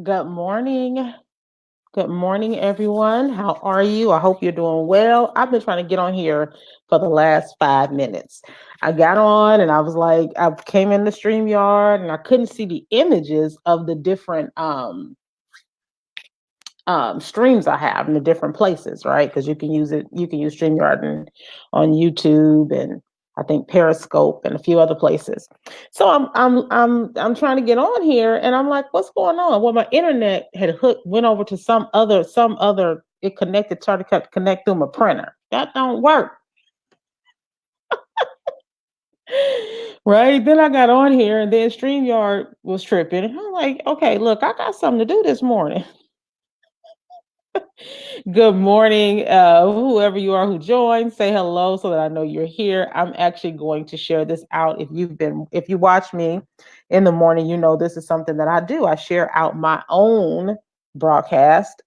Good morning. Good morning, everyone. How are you? I hope you're doing well. I've been trying to get on here for the last 5 minutes. I got on and I was like, I came in the StreamYard and I couldn't see the images of the different streams I have in the different places, right? Because you can use StreamYard on YouTube and I think Periscope and a few other places. So I'm trying to get on here and I'm like, what's going on? Well, my internet had hooked, went over to some other it connected, tried to connect through my printer. That don't work. Right. Then I got on here and then StreamYard was tripping. And I'm like, okay, look, I got something to do this morning. Good morning, whoever you are who joined. Say hello so that I know you're here. I'm actually going to share this out. If you watch me in the morning, you know this is something that I do. I share out my own broadcast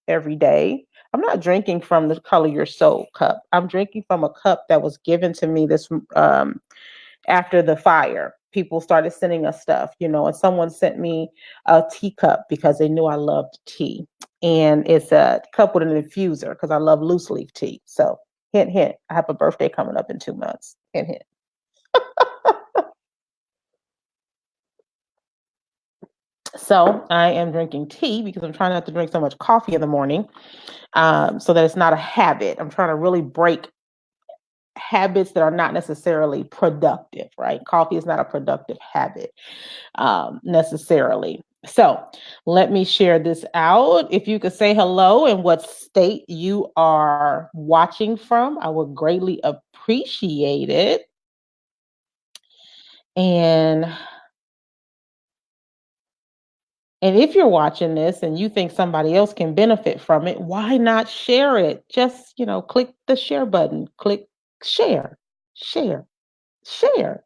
every day. I'm not drinking from the Color Your Soul cup. I'm drinking from a cup that was given to me this after the fire. People started sending us stuff, and someone sent me a teacup because they knew I loved tea. And it's a cup with an infuser because I love loose leaf tea. So, hint, hint, I have a birthday coming up in 2 months. Hint, hint. So, I am drinking tea because I'm trying not to drink so much coffee in the morning so that it's not a habit. I'm trying to really break habits that are not necessarily productive, right? Coffee is not a productive habit necessarily. So let me share this out. If you could say hello and what state you are watching from, I would greatly appreciate it. And and if you're watching this and you think somebody else can benefit from it, why not share it? Just, click the share button, click share, share, share.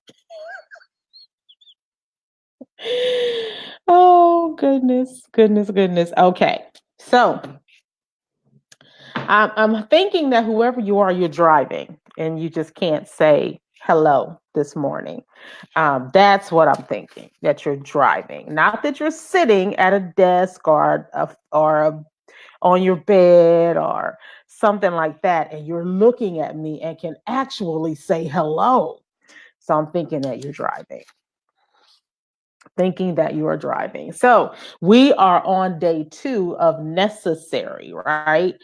Oh, goodness, goodness, goodness. Okay. So I'm thinking that whoever you are, you're driving and you just can't say hello this morning. That's what I'm thinking, that you're driving, not that you're sitting at a desk or on your bed or something like that, and you're looking at me and can actually say hello. So I'm thinking that you're driving. Thinking that you are driving. So we are on day 2 of necessary, right?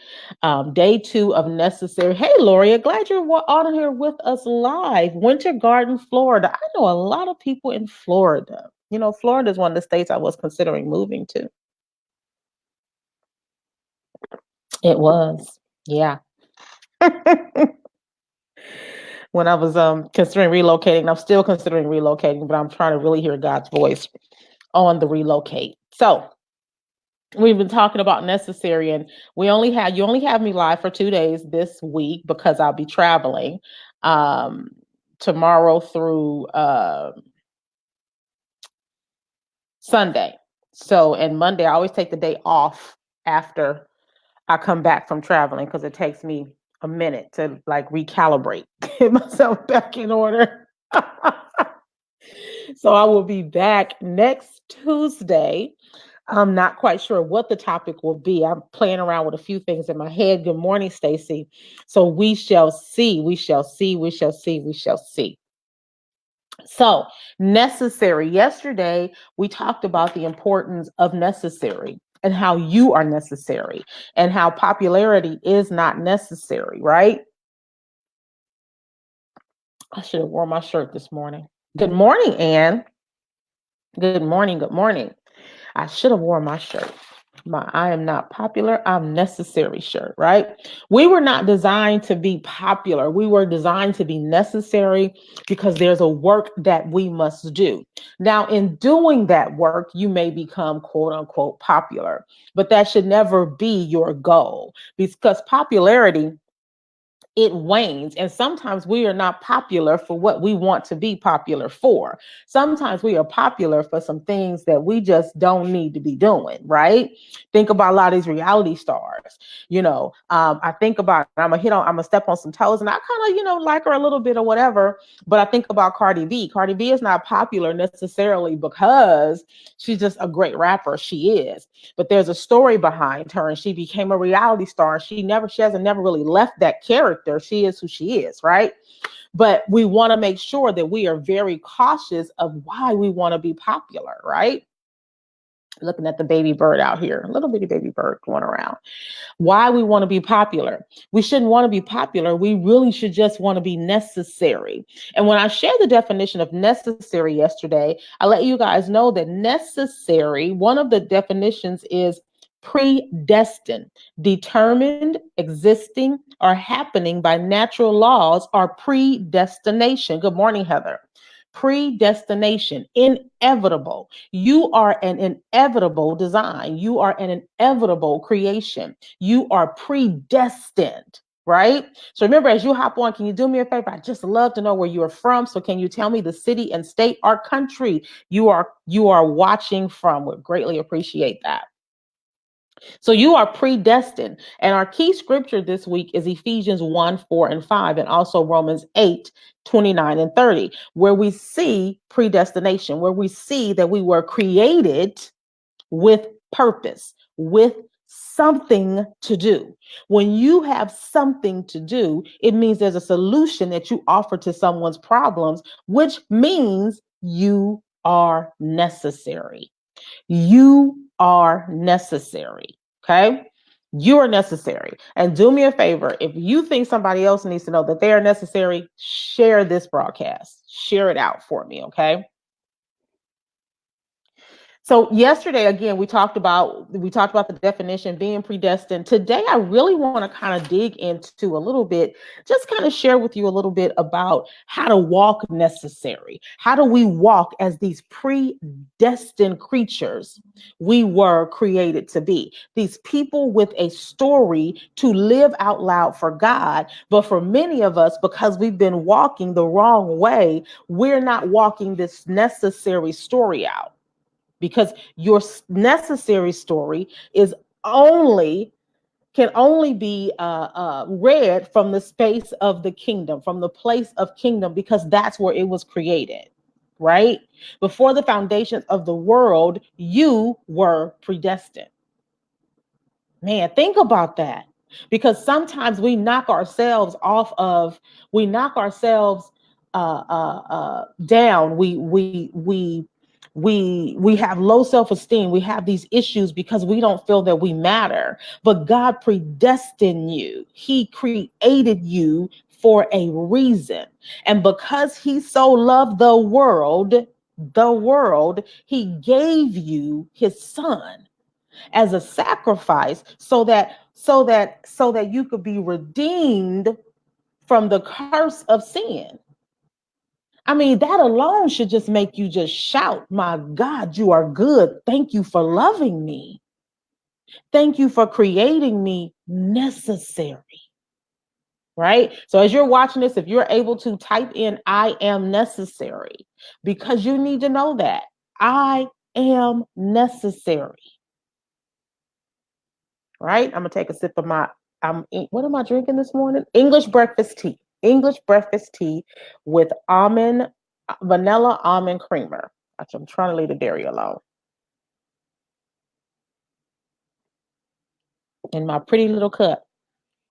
Day 2 of necessary. Hey, Loria, glad you're on here with us live. Winter Garden, Florida. I know a lot of people in Florida. Florida is one of the states I was considering moving to. It was, yeah. When I was considering relocating, I'm still considering relocating, but I'm trying to really hear God's voice on the relocate. So we've been talking about necessary, and you only have me live for 2 days this week because I'll be traveling um tomorrow through Sunday. So, and Monday I always take the day off after I come back from traveling because it takes me a minute to like recalibrate, get myself back in order. So I will be back next Tuesday. I'm not quite sure what the topic will be. I'm playing around with a few things in my head. Good morning, Stacy. So we shall see. We shall see. We shall see. We shall see. So, necessary. Yesterday, we talked about the importance of necessary and how you are necessary and how popularity is not necessary, right? I should have worn my shirt this morning. Good morning, Anne. Good morning. Good morning. I should have worn my shirt. My I am not popular, I'm necessary shirt, right? We were not designed to be popular. We were designed to be necessary because there's a work that we must do. Now, in doing that work, you may become quote unquote popular, but that should never be your goal because popularity it wanes. And sometimes we are not popular for what we want to be popular for. Sometimes we are popular for some things that we just don't need to be doing, right? Think about a lot of these reality stars. I think about, I'm gonna step on some toes, and I kind of, like her a little bit or whatever. But I think about Cardi B. Cardi B is not popular necessarily because she's just a great rapper. She is. But there's a story behind her, and she became a reality star. She hasn't never really left that character. She is who she is, right? But we want to make sure that we are very cautious of why we want to be popular, right? Looking at the baby bird out here, a little bitty baby bird going around. Why we want to be popular. We shouldn't want to be popular. We really should just want to be necessary. And when I shared the definition of necessary yesterday, I let you guys know that necessary, one of the definitions is predestined, determined, existing, or happening by natural laws, or predestination. Good morning, Heather. Predestination, inevitable. You are an inevitable design. You are an inevitable creation. You are predestined, right? So remember, as you hop on, can you do me a favor? I just love to know where you are from. So can you tell me the city and state or country you are watching from? Would greatly appreciate that. So you are predestined. And our key scripture this week is Ephesians 1, 4, and 5, and also Romans 8, 29 and 30, where we see predestination, where we see that we were created with purpose, with something to do. When you have something to do, it means there's a solution that you offer to someone's problems, which means you are necessary. You are necessary. Okay. You are necessary. And do me a favor. If you think somebody else needs to know that they are necessary, share this broadcast. Share it out for me. Okay. So yesterday, again, we talked about the definition being predestined. Today, I really want to kind of dig into a little bit, just kind of share with you a little bit about how to walk necessary. How do we walk as these predestined creatures we were created to be? These people with a story to live out loud for God. But for many of us, because we've been walking the wrong way, we're not walking this necessary story out. Because your necessary story can only be read from the space of the kingdom, from the place of kingdom, because that's where it was created, right? Before the foundations of the world, you were predestined. Man, think about that. Because sometimes we knock ourselves down. We have low self-esteem. We have these issues because we don't feel that we matter. But God predestined you. He created you for a reason. And because he so loved the world, he gave you his son as a sacrifice so that you could be redeemed from the curse of sin. I mean, that alone should just make you just shout, my God, you are good. Thank you for loving me. Thank you for creating me necessary. Right? So as you're watching this, if you're able to type in, I am necessary, because you need to know that I am necessary. Right? I'm going to take a sip of what am I drinking this morning? English breakfast tea with vanilla almond creamer. Actually, I'm trying to leave the dairy alone. In my pretty little cup.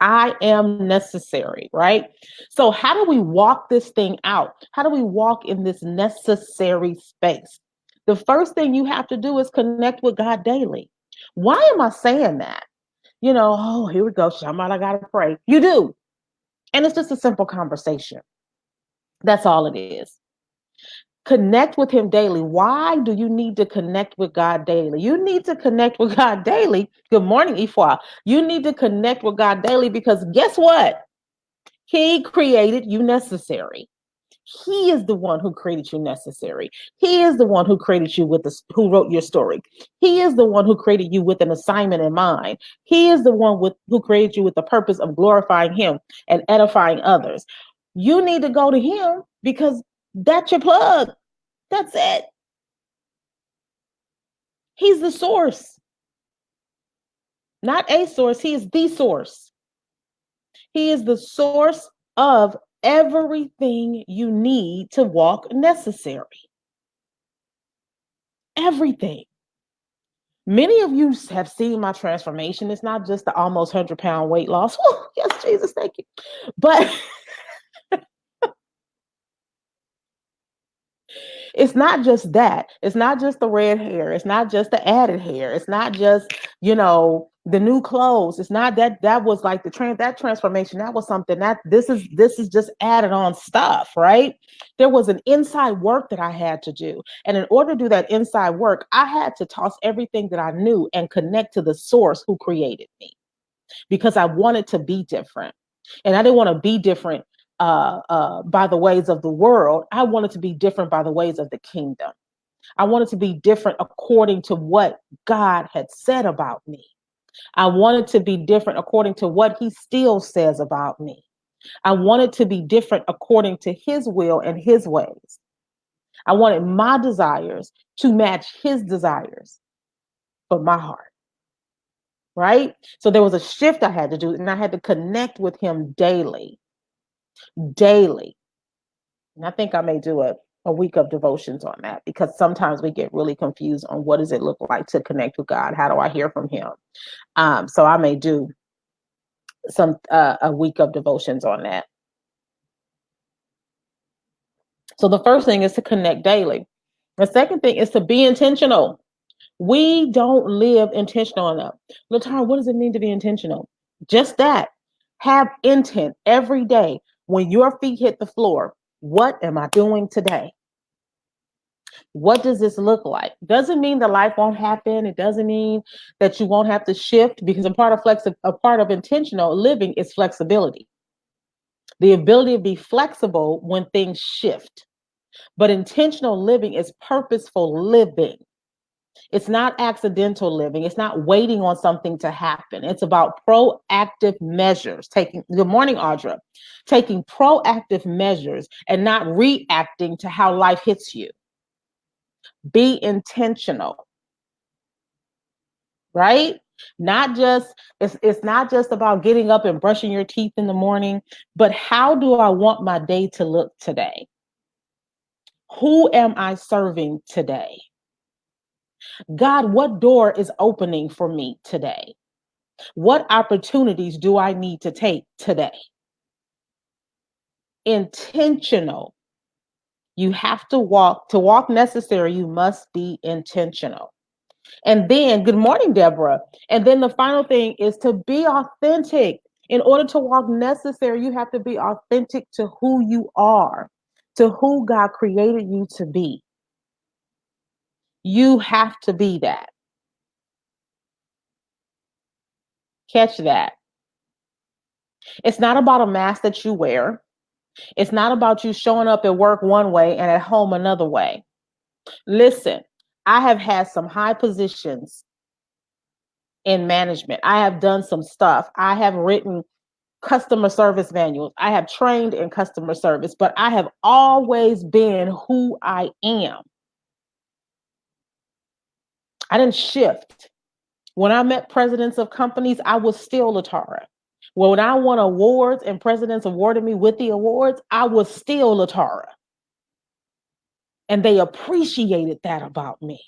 I am necessary, right? So how do we walk this thing out? How do we walk in this necessary space? The first thing you have to do is connect with God daily. Why am I saying that? Here we go. Somebody got to pray. You do. And it's just a simple conversation. That's all it is. Connect with him daily. Why do you need to connect with God daily? You need to connect with God daily. Good morning, Ifwa. You need to connect with God daily because guess what? He created you necessary. He is the one who created you necessary. He is the one who created you who wrote your story. He is the one who created you with an assignment in mind. He is the one who created you with the purpose of glorifying him and edifying others. You need to go to him because that's your plug. That's it. He's the source. Not a source. He is the source. He is the source of everything you need to walk necessary. Everything. Many of you have seen my transformation. It's not just the almost 100-pound weight loss. Whew, yes, Jesus, thank you. But it's not just that. It's not just the red hair. It's not just the added hair. It's not just, the new clothes. It's not that was like that transformation. That was something that this is just added on stuff, right? There was an inside work that I had to do. And in order to do that inside work, I had to toss everything that I knew and connect to the source who created me, because I wanted to be different. And I didn't want to be different by the ways of the world. I wanted to be different by the ways of the kingdom. I wanted to be different according to what God had said about me. I wanted to be different according to what he still says about me. I wanted to be different according to his will and his ways. I wanted my desires to match his desires for my heart. Right? So there was a shift I had to do, and I had to connect with him daily. And I think I may do a week of devotions on that, because sometimes we get really confused on what does it look like to connect with God? How do I hear from him? So I may do a week of devotions on that. So the first thing is to connect daily. The second thing is to be intentional. We don't live intentional enough. Latara, what does it mean to be intentional? Just that. Have intent every day. When your feet hit the floor, what am I doing today? What does this look like? Doesn't mean that life won't happen. It doesn't mean that you won't have to shift, because a part of intentional living is flexibility. The ability to be flexible when things shift. But intentional living is purposeful living. It's not accidental living. It's not waiting on something to happen. It's about proactive measures. Good morning, Audra. Taking proactive measures and not reacting to how life hits you. Be intentional, right? It's not just about getting up and brushing your teeth in the morning, but how do I want my day to look today? Who am I serving today? God, what door is opening for me today? What opportunities do I need to take today? Intentional. You have to walk necessary. You must be intentional. And then, good morning, Deborah. And then the final thing is to be authentic. In order to walk necessary, you have to be authentic to who you are, to who God created you to be. You have to be that. Catch that. It's not about a mask that you wear. It's not about you showing up at work one way and at home another way. Listen, I have had some high positions in management. I have done some stuff. I have written customer service manuals. I have trained in customer service, but I have always been who I am. I didn't shift. When I met presidents of companies, I was still Latara. When I won awards and presidents awarded me with the awards, I was still Latara. And they appreciated that about me.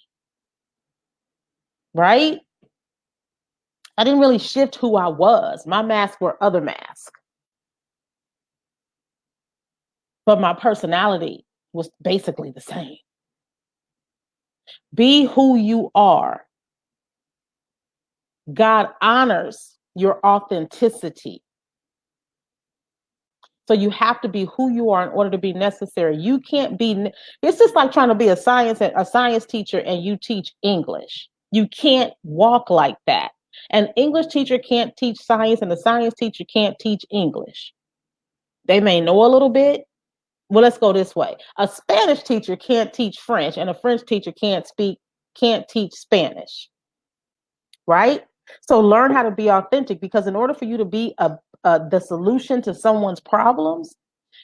Right? I didn't really shift who I was. My masks were other masks. But my personality was basically the same. Be who you are. God honors your authenticity. So you have to be who you are in order to be necessary. You can't be, it's just like trying to be a science teacher and you teach English. You can't walk like that. An English teacher can't teach science, and a science teacher can't teach English. They may know a little bit, Well, let's go this way. A Spanish teacher can't teach French, and a French teacher can't teach Spanish, right? So learn how to be authentic, because in order for you to be the solution to someone's problems,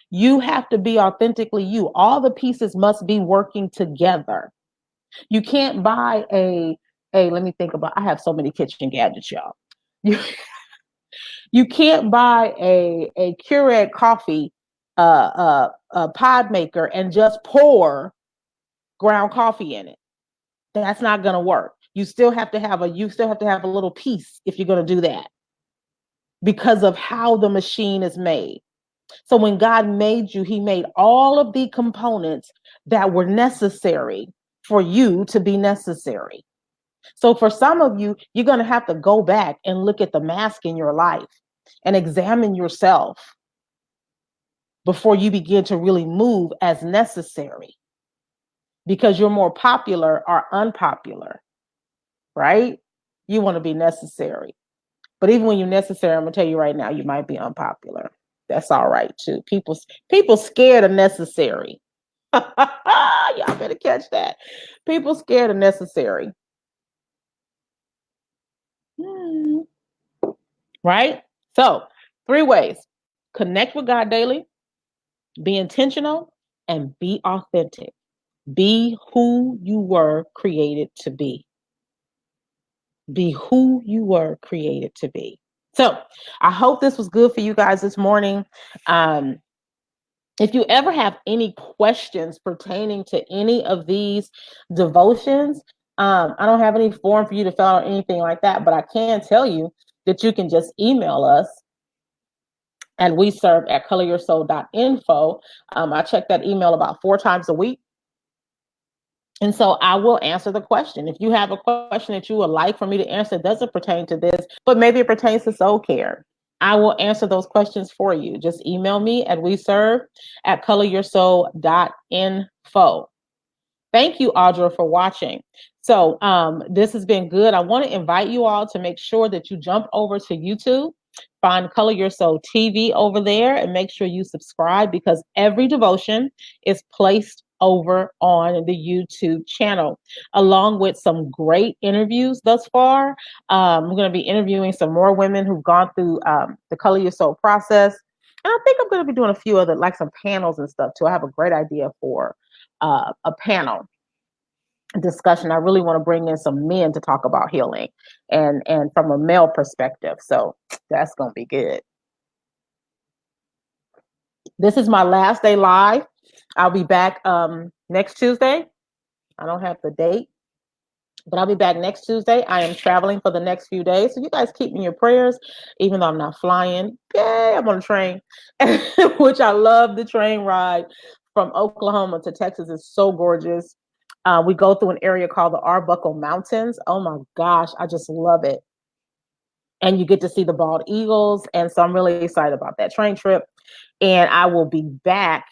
you have to be authentically you. All the pieces must be working together. You can't buy let me think about, I have so many kitchen gadgets, y'all. You, you can't buy a Keurig coffee pod maker and just pour ground coffee in it. That's not going to work. You still have to have a little piece if you're going to do that, because of how the machine is made. So when God made you, he made all of the components that were necessary for you to be necessary. So for some of you, you're going to have to go back and look at the mask in your life and examine yourself before you begin to really move as necessary, because you're more popular or unpopular, right? You want to be necessary. But even when you're necessary, I'm going to tell you right now, you might be unpopular. That's all right too. People scared of necessary. Y'all better catch that. People scared of necessary. Right? So, 3 ways. Connect with God daily, be intentional, and be authentic. Be who you were created to be. Be who you were created to be. So, I hope this was good for you guys this morning. If you ever have any questions pertaining to any of these devotions, I don't have any form for you to fill out or anything like that, but I can tell you that you can just email us at weserve@coloryoursoul.info. I check that email about 4 times a week. And so I will answer the question. If you have a question that you would like for me to answer, that doesn't pertain to this, but maybe it pertains to soul care, I will answer those questions for you. Just email me at weserve@coloryoursoul.info. Thank you, Audra, for watching. So this has been good. I want to invite you all to make sure that you jump over to YouTube, find Color Your Soul TV over there, and make sure you subscribe, because every devotion is placed over on the YouTube channel, along with some great interviews thus far. I'm going to be interviewing some more women who've gone through the Color Your Soul process. And I think I'm going to be doing a few other, like some panels and stuff too. I have a great idea for a panel discussion. I really want to bring in some men to talk about healing and from a male perspective. So that's going to be good. This is my last day live. I'll be back next Tuesday. I don't have the date, but I'll be back next Tuesday. I am traveling for the next few days, so you guys keep me in your prayers, even though I'm not flying. Yay, I'm on a train, which I love. The train ride from Oklahoma to Texas is so gorgeous. We go through an area called the Arbuckle Mountains. Oh my gosh, I just love it. And you get to see the bald eagles. And so I'm really excited about that train trip. And I will be back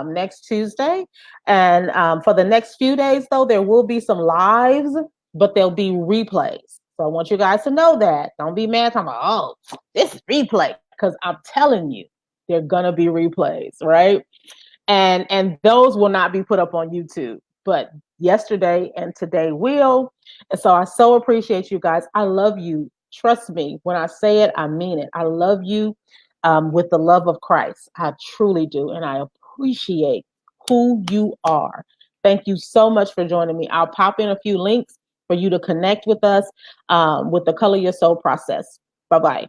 next Tuesday. And for the next few days, though, there will be some lives, but there'll be replays. So I want you guys to know that. Don't be mad talking about, oh, this is replay, because I'm telling you, they're going to be replays, right? And those will not be put up on YouTube, but yesterday and today will. And so I so appreciate you guys. I love you. Trust me, when I say it, I mean it. I love you with the love of Christ. I truly do. And I appreciate who you are. Thank you so much for joining me. I'll pop in a few links for you to connect with us with the Color Your Soul process. Bye-bye.